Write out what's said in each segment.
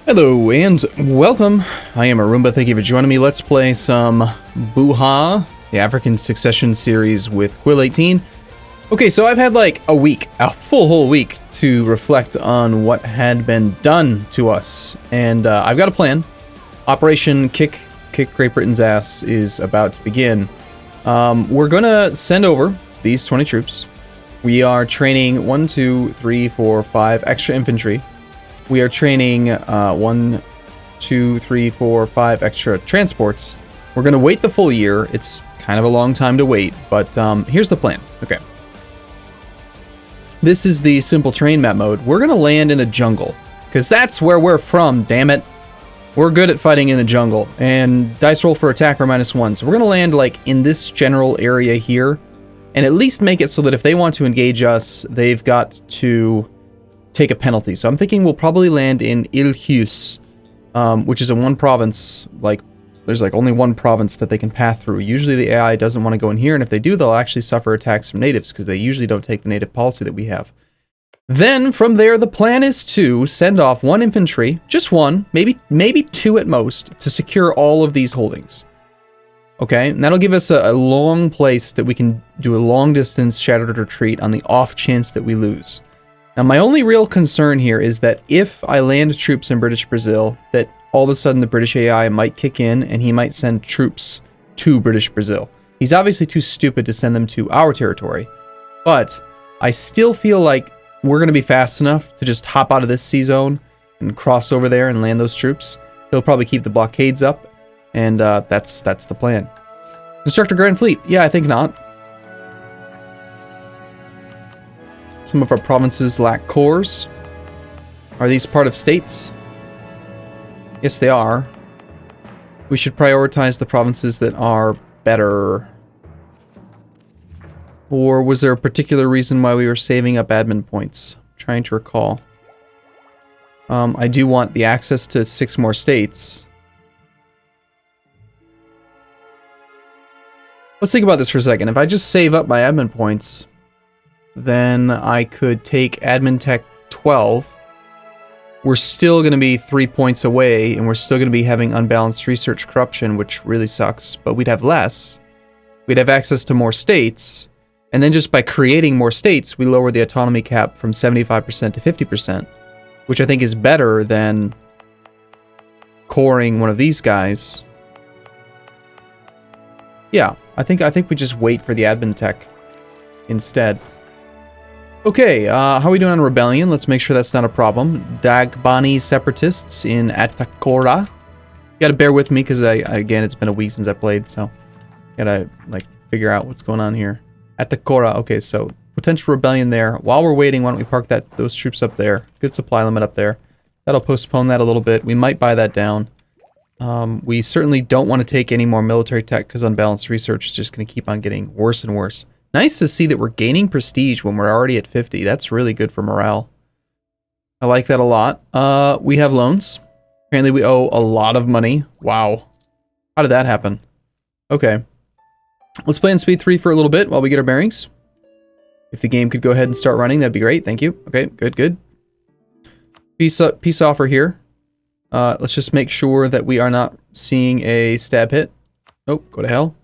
Hello and welcome. I am Arumba. Thank you for joining me. Let's play some Buha, the African Succession series with Quill18. Okay, so I've had like a week, a full whole week to reflect on what had been done to us. And I've got a plan. Operation Kick Great Britain's Ass is about to begin. We're gonna send over these 20 troops. We are training 1, 2, 3, 4, 5 extra infantry. We are training 1, 2, 3, 4, 5 extra transports. We're going to wait the full year. It's kind of a long time to wait, but here's the plan. Okay. This is the simple terrain map mode. We're going to land in the jungle, because that's where we're from, damn it. We're good at fighting in the jungle, and dice roll for attack are -1. So we're going to land like in this general area here, and at least make it so that if they want to engage us, they've got to take a penalty. So I'm thinking we'll probably land in Ilhus, which is a one province, like there's like only one province that they can pass through. Usually the AI doesn't want to go in here, and if they do, they'll actually suffer attacks from natives because they usually don't take the native policy that we have. Then from there, the plan is to send off 1 infantry, just 1, maybe 2 at most, to secure all of these holdings. Okay, and that'll give us a long place that we can do a long distance shattered retreat on the off chance that we lose. Now, my only real concern here is that if I land troops in British Brazil, that all of a sudden the British AI might kick in and he might send troops to British Brazil. He's obviously too stupid to send them to our territory, but I still feel like we're going to be fast enough to just hop out of this sea zone and cross over there and land those troops. He'll probably keep the blockades up, and that's the plan. Construct a Grand Fleet? Yeah, I think not. Some of our provinces lack cores. Are these part of states? Yes, they are. We should prioritize the provinces that are better. Or was there a particular reason why we were saving up admin points? I'm trying to recall. I do want the access to 6 more states. Let's think about this for a second. If I just save up my admin points, then I could take admin tech 12. We're still going to be 3 points away, and we're still going to be having unbalanced research corruption, which really sucks, but we'd have less. We'd have access to more states, and then just by creating more states, we lower the autonomy cap from 75% to 50%, which I think is better than coring one of these guys. Yeah, I think we just wait for the admin tech instead. Okay, how are we doing on rebellion? Let's make sure that's not a problem. Dagbani separatists in Atakora. You gotta bear with me because again, it's been a week since I played, so gotta like figure out what's going on here. Atakora. Okay, so potential rebellion there. While we're waiting, why don't we park those troops up there? Good supply limit up there. That'll postpone that a little bit. We might buy that down. We certainly don't want to take any more military tech because unbalanced research is just going to keep on getting worse and worse. Nice to see that we're gaining prestige when we're already at 50. That's really good for morale. I like that a lot. We have loans. Apparently we owe a lot of money. Wow. How did that happen? Okay. Let's play on speed 3 for a little bit while we get our bearings. If the game could go ahead and start running, that'd be great. Thank you. Okay, good. Peace offer here. Let's just make sure that we are not seeing a stab hit. Nope, go to hell.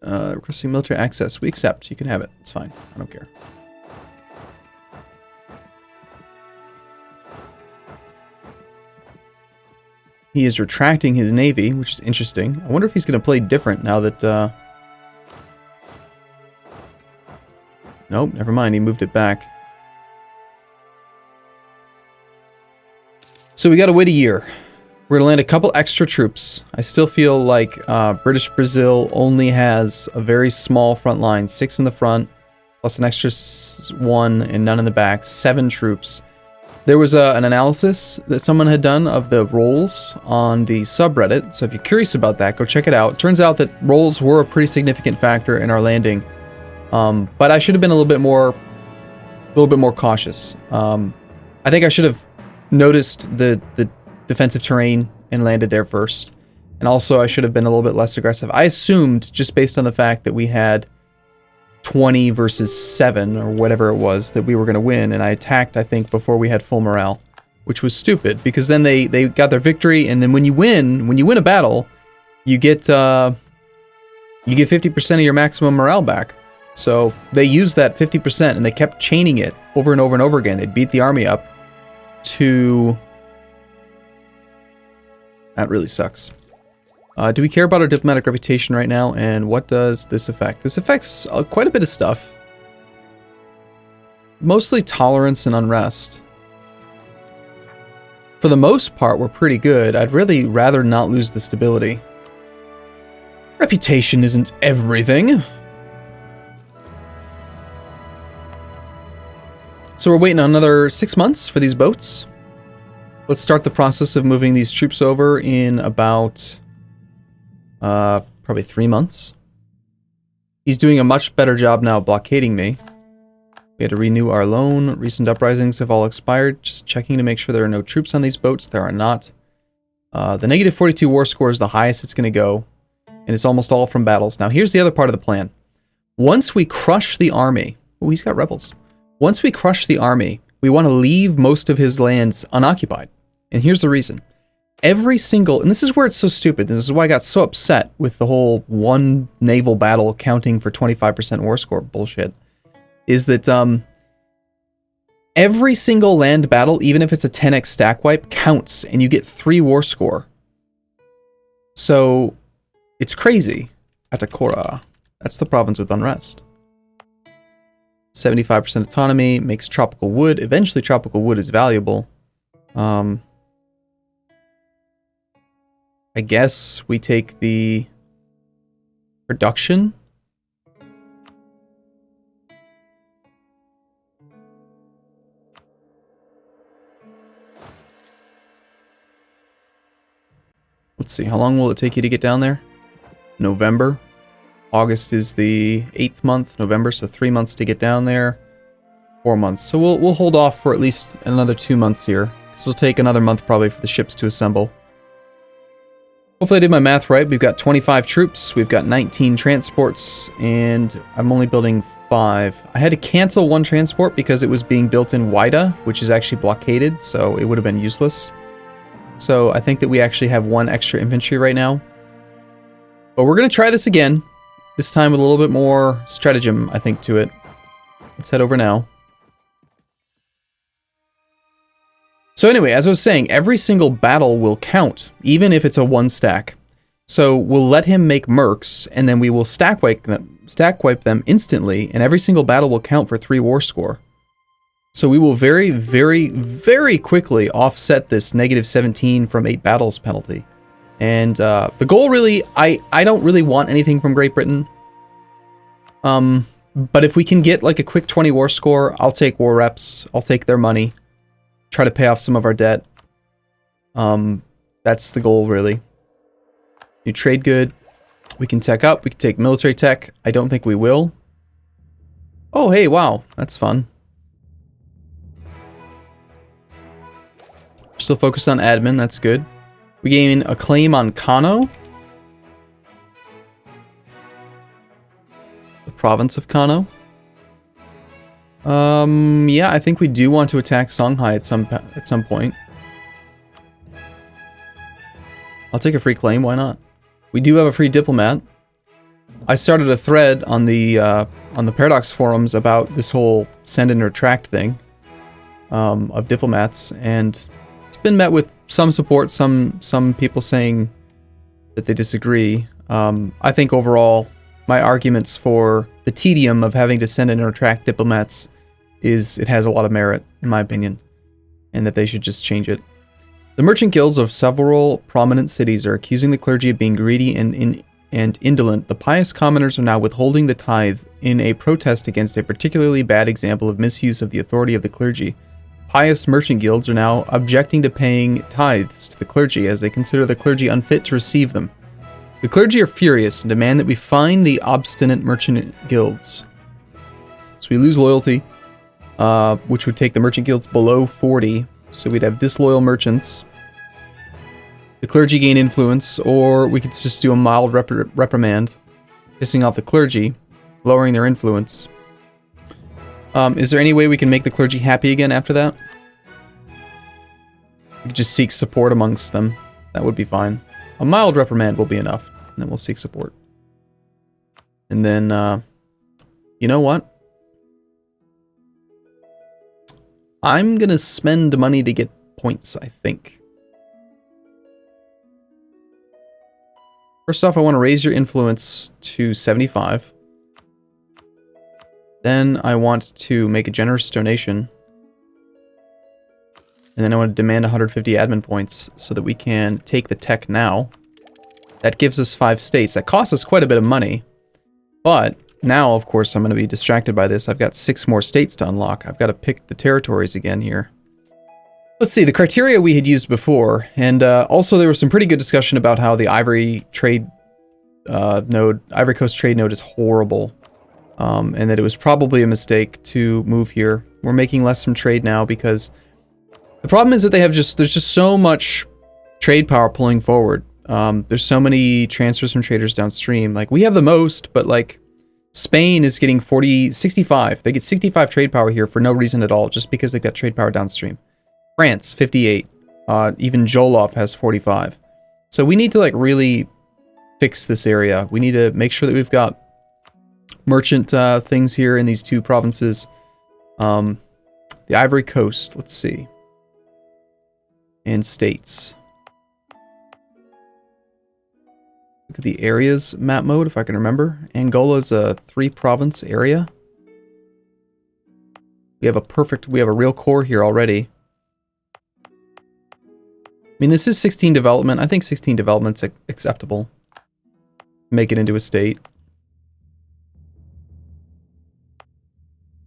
Requesting military access. We accept. You can have it. It's fine. I don't care. He is retracting his navy, which is interesting. I wonder if he's going to play different now that... Nope, never mind. He moved it back. So we got to wait a year. We're going to land a couple extra troops. I still feel like British Brazil only has a very small front line. 6 in the front, plus an extra 1 and none in the back. 7 troops. There was an analysis that someone had done of the rolls on the subreddit. So if you're curious about that, go check it out. Turns out that rolls were a pretty significant factor in our landing. But I should have been a little bit more cautious. I think I should have noticed the defensive terrain and landed there first. And also I should have been a little bit less aggressive. I assumed, just based on the fact that we had 20 versus 7 or whatever it was, that we were going to win, and I attacked, I think, before we had full morale. which was stupid because then they got their victory, and then when you win a battle, you get 50% of your maximum morale back. So they used that 50% and they kept chaining it over and over and over again. They'd beat the army up to... That really sucks. Do we care about our diplomatic reputation right now? And what does this affect? This affects quite a bit of stuff. Mostly tolerance and unrest. For the most part, we're pretty good. I'd really rather not lose the stability. Reputation isn't everything. So we're waiting another 6 months for these boats. Let's start the process of moving these troops over in about probably 3 months. He's doing a much better job now blockading me. We had to renew our loan. Recent uprisings have all expired. Just checking to make sure there are no troops on these boats. There are not. The negative 42 war score is the highest it's going to go. And it's almost all from battles. Now here's the other part of the plan. Once we crush the army... Oh, he's got rebels. Once we crush the army, we want to leave most of his lands unoccupied. And here's the reason. Every single... And this is where it's so stupid. This is why I got so upset with the whole one naval battle counting for 25% war score bullshit. Is that every single land battle, even if it's a 10x stack wipe, counts. And you get 3 war score. So... It's crazy. Atakora. That's the province with unrest. 75% autonomy, makes tropical wood. Eventually tropical wood is valuable. I guess we take the production. Let's see, how long will it take you to get down there? November. August is the 8th month. November, so 3 months to get down there. 4 months. So we'll hold off for at least another 2 months here. This will take another month probably for the ships to assemble. Hopefully I did my math right. We've got 25 troops. We've got 19 transports. And I'm only building 5. I had to cancel 1 transport because it was being built in Wida, which is actually blockaded. So it would have been useless. So I think that we actually have 1 extra infantry right now. But we're going to try this again. This time with a little bit more stratagem, I think, to it. Let's head over now. So anyway, as I was saying, every single battle will count, even if it's a 1 stack. So we'll let him make mercs, and then we will stack wipe them instantly, and every single battle will count for 3 war score. So we will very, very, very quickly offset this negative 17 from 8 battles penalty. And the goal really, I don't really want anything from Great Britain. But if we can get like a quick 20 war score, I'll take war reps. I'll take their money. Try to pay off some of our debt. That's the goal really. You trade good. We can tech up. We can take military tech. I don't think we will. Oh, hey, wow. That's fun. Still focused on admin. That's good. We gain a claim on Kano. The province of Kano. Yeah, I think we do want to attack Songhai at some point. I'll take a free claim, why not? We do have a free diplomat. I started a thread on the Paradox forums about this whole send and retract thing of diplomats, and it's been met with some support, some people saying that they disagree. I think overall, my arguments for the tedium of having to send and retract diplomats it has a lot of merit, in my opinion, and that they should just change it. The merchant guilds of several prominent cities are accusing the clergy of being greedy and indolent. The pious commoners are now withholding the tithe in a protest against a particularly bad example of misuse of the authority of the clergy. Pious merchant guilds are now objecting to paying tithes to the clergy as they consider the clergy unfit to receive them. The clergy are furious and demand that we fine the obstinate merchant guilds. So we lose loyalty, which would take the merchant guilds below 40. So we'd have disloyal merchants. The clergy gain influence, or we could just do a mild reprimand, pissing off the clergy, lowering their influence. Is there any way we can make the clergy happy again after that? We could just seek support amongst them. That would be fine. A mild reprimand will be enough. And then we'll seek support. And then, you know what? I'm gonna spend money to get points, I think. First off, I want to raise your influence to 75. Then I want to make a generous donation. And then I want to demand 150 admin points so that we can take the tech now. That gives us 5 states. That costs us quite a bit of money. But now, of course, I'm going to be distracted by this. I've got 6 more states to unlock. I've got to pick the territories again here. Let's see, the criteria we had used before, and also there was some pretty good discussion about how the Ivory trade node, Ivory Coast trade node is horrible, and that it was probably a mistake to move here. We're making less from trade now because the problem is that there's just so much trade power pulling forward. There's so many transfers from traders downstream. Like, we have the most, but like, Spain is getting 65. They get 65 trade power here for no reason at all, just because they've got trade power downstream. France, 58. Even Jolov has 45. So we need to like really fix this area. We need to make sure that we've got merchant things here in these 2 provinces. The Ivory Coast, let's see. And states. Look at the areas map mode, if I can remember. Angola's a 3-province area. We have a real core here already. I mean, this is 16 development. I think 16 development's acceptable. Make it into a state.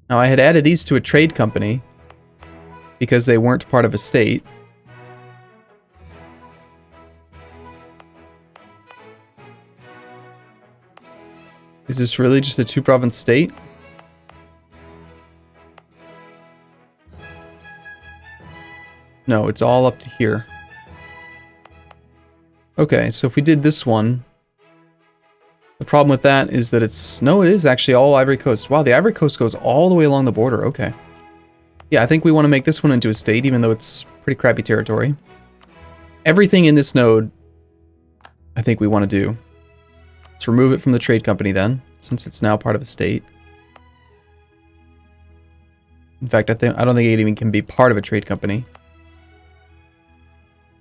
Now, I had added these to a trade company because they weren't part of a state. Is this really just a 2-province state? No, it's all up to here. Okay, so if we did this one, the problem with that is that no, it is actually all Ivory Coast. Wow, the Ivory Coast goes all the way along the border. Okay. Yeah, I think we want to make this one into a state, even though it's pretty crappy territory. Everything in this node, I think we want to do. Let's remove it from the trade company then, since it's now part of a state. In fact, I don't think it even can be part of a trade company.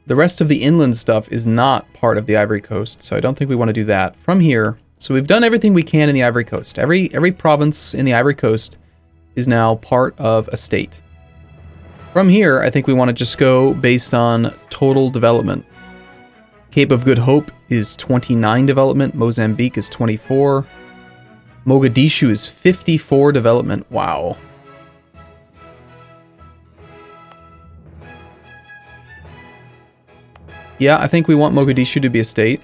The rest of the inland stuff is not part of the Ivory Coast, so I don't think we want to do that. From here, so we've done everything we can in the Ivory Coast. Every province in the Ivory Coast is now part of a state. From here, I think we want to just go based on total development. Cape of Good Hope is 29 development. Mozambique is 24. Mogadishu is 54 development. Wow. Yeah, I think we want Mogadishu to be a state.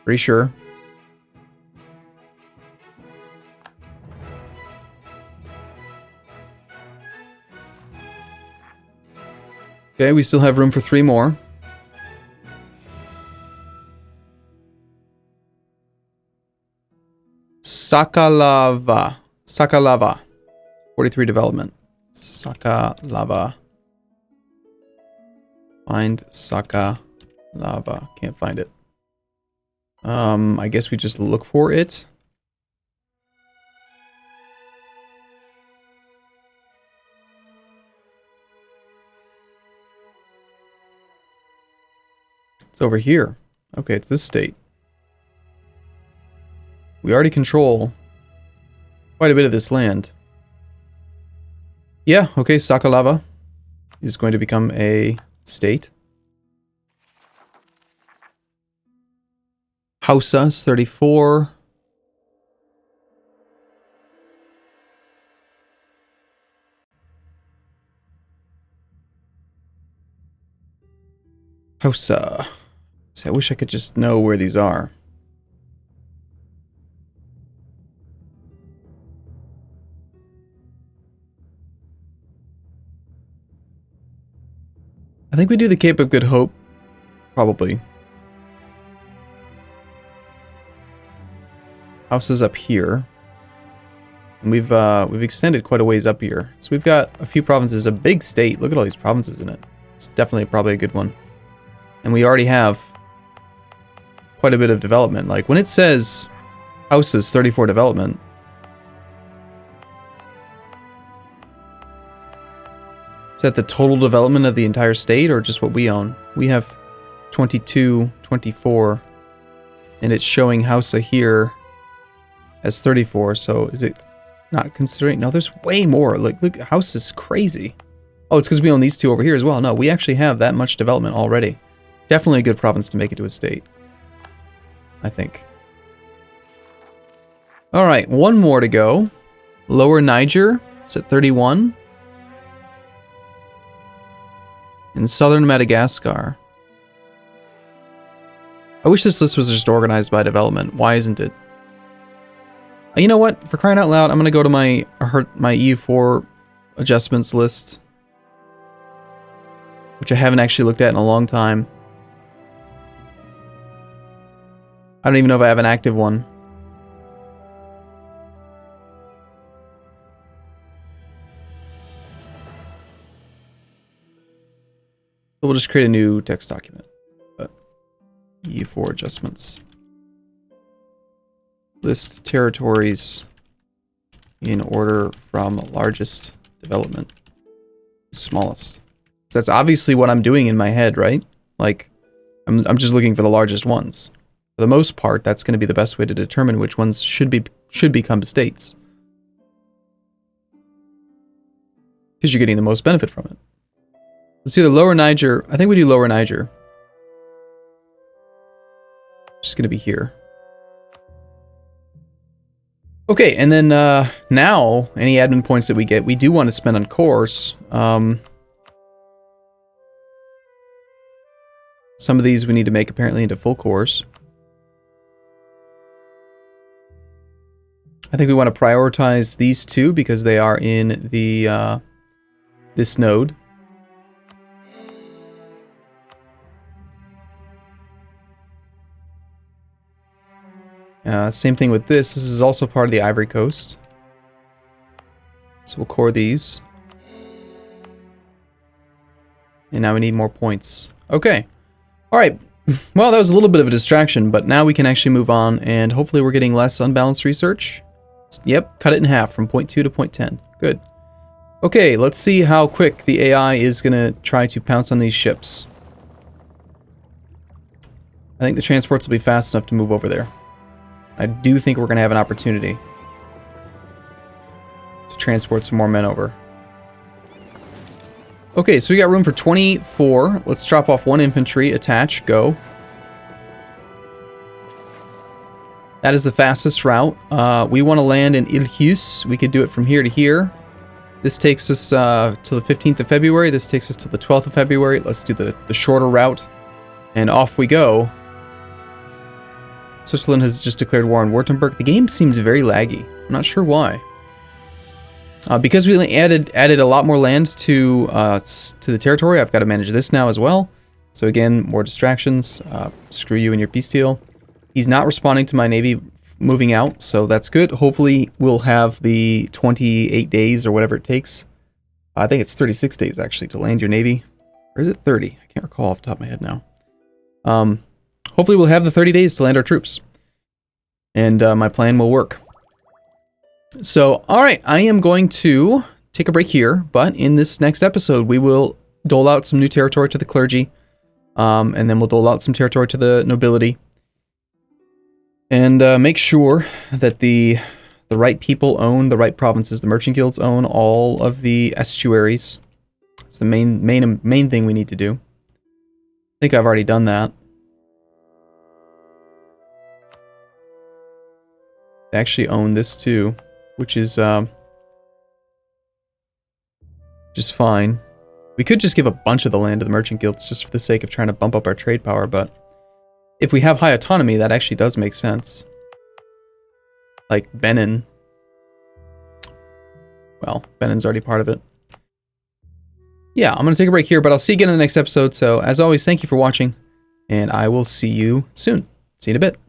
Pretty sure. Okay, we still have room for 3 more. Sakalava. 43 development. Sakalava. Find Sakalava. Can't find it. I guess we just look for it. It's over here. Okay, it's this state. We already control quite a bit of this land. Yeah, okay, Sakalava is going to become a state. Hausa is 34. Hausa. See, I wish I could just know where these are. I think we do the Cape of Good Hope, probably. House is up here. And we've extended quite a ways up here. So we've got a few provinces, a big state. Look at all these provinces in it. It's definitely probably a good one. And we already have quite a bit of development. Like when it says houses 34 development, is that the total development of the entire state or just what we own? We have 22, 24, and it's showing Hausa here as 34, so is it not considering? No, there's way more. Like, look, House is crazy. Oh, it's because we own these two over here as well. No, we actually have that much development already. Definitely a good province to make it to a state, I think. All right, one more to go. Lower Niger is at 31. In southern Madagascar. I wish this list was just organized by development. Why isn't it? You know what? For crying out loud, I'm going to go to my EU4 adjustments list, which I haven't actually looked at in a long time. I don't even know if I have an active one. We'll just create a new text document. EU4 adjustments. List territories in order from largest development, smallest. So that's obviously what I'm doing in my head, right? Like, I'm just looking for the largest ones. For the most part, that's going to be the best way to determine which ones should become states, because you're getting the most benefit from it. Let's do the Lower Niger. I think we do Lower Niger. Just going to be here. Okay, and then now, any admin points that we get, we do want to spend on course. Some of these we need to make apparently into full course. I think we want to prioritize these two because they are in the this node. Same thing with this. This is also part of the Ivory Coast. So we'll core these. And now we need more points. Okay. Alright. Well, that was a little bit of a distraction, but now we can actually move on, and hopefully we're getting less unbalanced research. Yep, cut it in half from 0.2 to 0.10. Good. Okay, let's see how quick the AI is going to try to pounce on these ships. I think the transports will be fast enough to move over there. I do think we're going to have an opportunity to transport some more men over. Okay, so we got room for 24. Let's drop off 1 infantry, attach, go. That is the fastest route. We want to land in Ilhus. We could do it from here to here. This takes us to the 15th of February. This takes us to the 12th of February. Let's do the shorter route. And off we go. Switzerland has just declared war on Württemberg. The game seems very laggy. I'm not sure why. Because we added a lot more land to the territory, I've got to manage this now as well. So again, more distractions. Screw you and your peace deal. He's not responding to my navy moving out, so that's good. Hopefully we'll have the 28 days or whatever it takes. I think it's 36 days actually to land your navy. Or is it 30? I can't recall off the top of my head now. Hopefully we'll have the 30 days to land our troops. And my plan will work. So, alright, I am going to take a break here, but in this next episode we will dole out some new territory to the clergy, and then we'll dole out some territory to the nobility, and make sure that the right people own the right provinces. The merchant guilds own all of the estuaries. It's the main thing we need to do. I think I've already done that. They actually own this too, which is just fine. We could just give a bunch of the land to the merchant guilds just for the sake of trying to bump up our trade power, but if we have high autonomy, that actually does make sense. Like Benin. Well, Benin's already part of it. Yeah, I'm going to take a break here, but I'll see you again in the next episode. So, as always, thank you for watching, and I will see you soon. See you in a bit.